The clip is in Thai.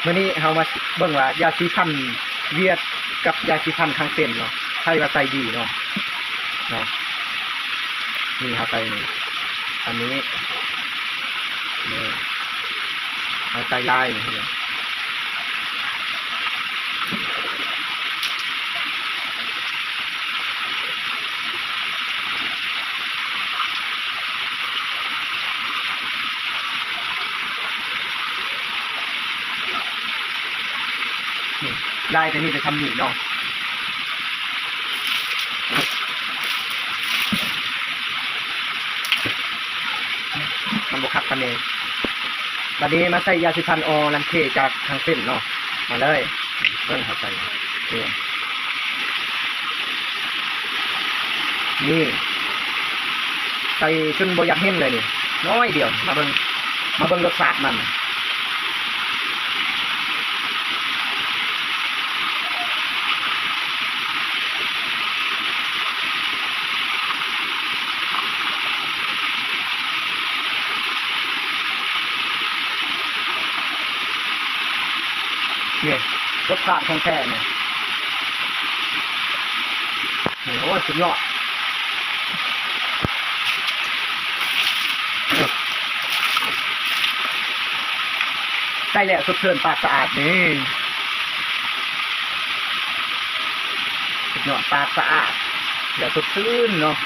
มื่อนี้เรามาเบิ่งว่ายาสีฟันเวียดกับยาสีฟันทางเส้นเนาะใช่ว่าใส่ดีเนาะนี่ครับใส่นี่อันนี้เอาใส่ลายนี่ได้แต่นี่จะทำหนีเนาะมันบวกขัดกันเองบัดนี้มาใส่ยาสีฟันออลันเทจากทางเส้นเนาะมาเลยเริ่มเข้าใจนี่ใส่จนบ่อยากเห็นเลยนี่น้อยเดียวมาเบิ่งรสชาติมันเนี่ยรสชาติของแท้เนี่ยโอ้สุดยอดใช่แล้วสดชื่นปากสะอาดนี่สุดยอดปากสะอาดเดี๋ยวสดชื่นเนาะ